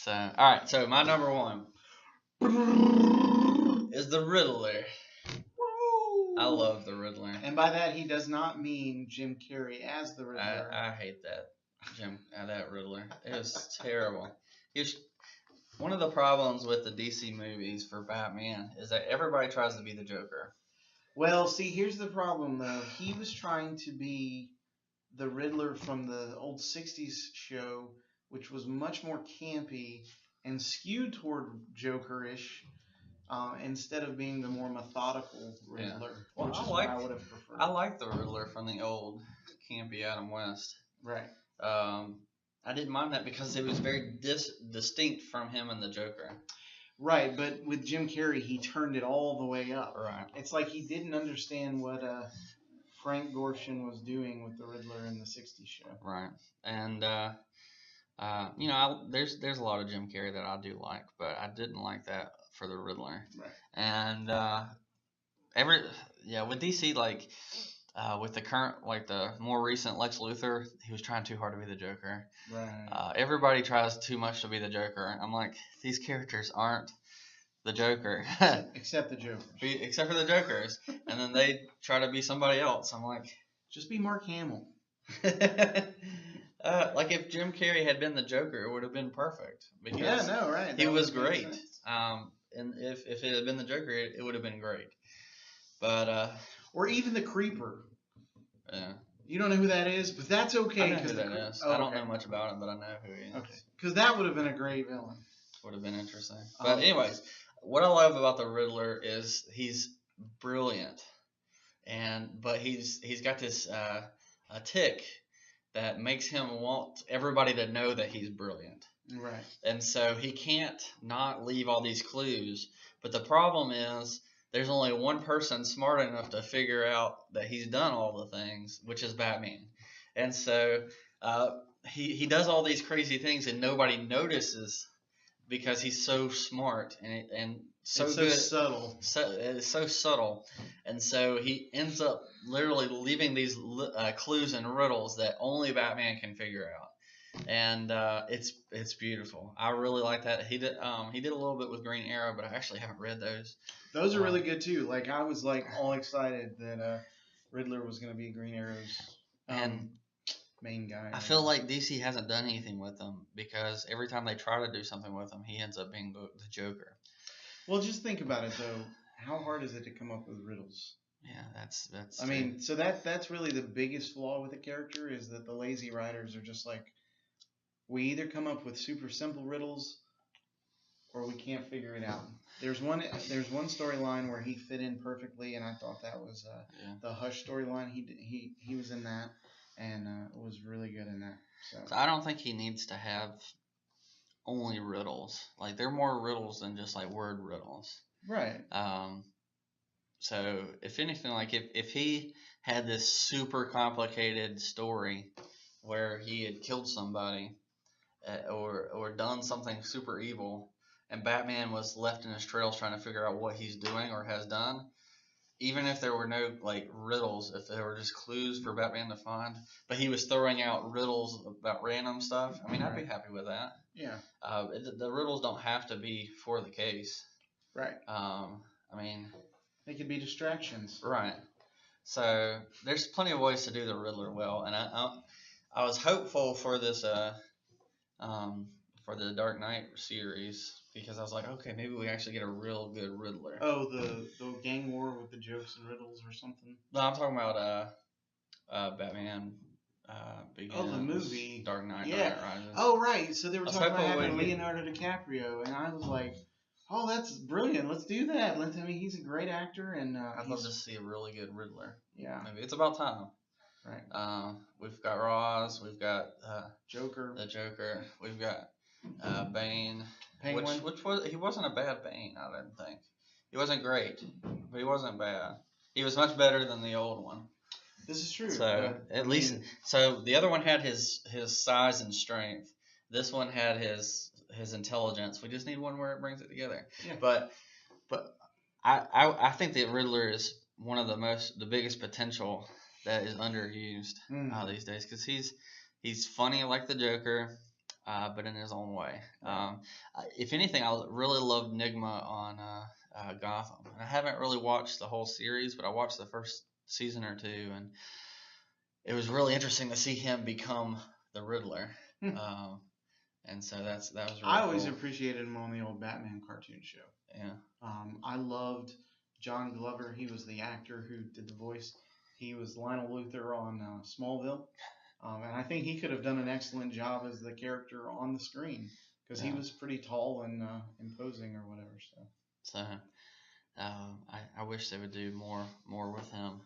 So, all right. So my number one is the Riddler. I love the Riddler. And by that, he does not mean Jim Carrey as the Riddler. I hate that that Riddler. It was terrible. One of the problems with the DC movies for Batman is that everybody tries to be the Joker. Well, see, here's the problem, though. He was trying to be the Riddler from the old 60s show, which was much more campy and skewed toward Jokerish, instead of being the more methodical Riddler, which is what I would have preferred. I like the Riddler from the old campy Adam West. Right. I didn't mind that because it was very distinct from him and the Joker. Right, but with Jim Carrey, he turned it all the way up. Right. It's like he didn't understand what Frank Gorshin was doing with the Riddler in the 60s show. Right. And, there's a lot of Jim Carrey that I do like, but I didn't like that for the Riddler. Right. And with DC, with the current, the more recent Lex Luthor, he was trying too hard to be the Joker. Right. Everybody tries too much to be the Joker. I'm like, these characters aren't the Joker. Except the Jokers. Except for the Jokers. And then they try to be somebody else. I'm like, just be Mark Hamill. If Jim Carrey had been the Joker, it would have been perfect. Because right. He was great. And if it had been the Joker, it would have been great. But or even the Creeper. Yeah. You don't know who that is, but that's okay. I know who that is. I don't know much about him, but I know who he is. Okay. Because that would have been a great villain. Would have been interesting. But anyways, what I love about the Riddler is he's brilliant, but he's got this a tick that makes him want everybody to know that he's brilliant. Right. And so he can't not leave all these clues. But the problem is there's only one person smart enough to figure out that he's done all the things, which is Batman. And so he does all these crazy things and nobody notices because he's so smart and so it's good. Subtle. It's so subtle. And so he ends up literally leaving these clues and riddles that only Batman can figure out. And it's beautiful. I really like that. He did a little bit with Green Arrow, but I actually haven't read those. Those are really good too. I was all excited that Riddler was going to be Green Arrow's main guy. I feel like DC hasn't done anything with him because every time they try to do something with him, he ends up being the Joker. Well, just think about it though. How hard is it to come up with riddles? Yeah, that's. I mean, so that's really the biggest flaw with the character is that the lazy writers are just like, we either come up with super simple riddles, or we can't figure it out. There's one storyline where he fit in perfectly, and I thought that was the Hush storyline. He was in that, and was really good in that. So I don't think he needs to have only riddles. They're more riddles than just word riddles. Right. So if anything, if he had this super complicated story where he had killed somebody or done something super evil, and Batman was left in his trails trying to figure out what he's doing or has done, even if there were no riddles, if there were just clues for Batman to find, but he was throwing out riddles about random stuff, I mean, I'd be happy with that. Yeah. The riddles don't have to be for the case. Right. I mean, they could be distractions. Right. So there's plenty of ways to do the Riddler well, and I was hopeful for this for the Dark Knight series because I was like, okay, maybe we actually get a real good Riddler. Oh, the gang war with the jokes and riddles or something? No, I'm talking about Batman Begins. Oh, the movie. Dark Knight. Yeah. Dark Knight Rises. Oh, right. So they were talking about having Leonardo DiCaprio, and I was like, oh, that's brilliant. Let's do that. He's a great actor, and I'd love to see a really good Riddler. Yeah. Maybe it's about time. Right. We've got Roz. We've got Joker. The Joker. We've got Bane. Penguin. He wasn't a bad Bane, I didn't think. He wasn't great, but he wasn't bad. He was much better than the old one. This is true. So so the other one had his size and strength. This one had his intelligence. We just need one where it brings it together. Yeah. But I think the Riddler is one of the biggest potential that is underused these days because he's funny like the Joker. but in his own way. If anything, I really loved Nigma on Gotham. I haven't really watched the whole series, but I watched the first season or two, and it was really interesting to see him become the Riddler. And so that was really I always cool. appreciated him on the old Batman cartoon show. Yeah. I loved John Glover. He was the actor who did the voice. He was Lionel Luthor on Smallville. And I think he could have done an excellent job as the character on the screen because he was pretty tall and imposing or whatever. So I wish they would do more with him.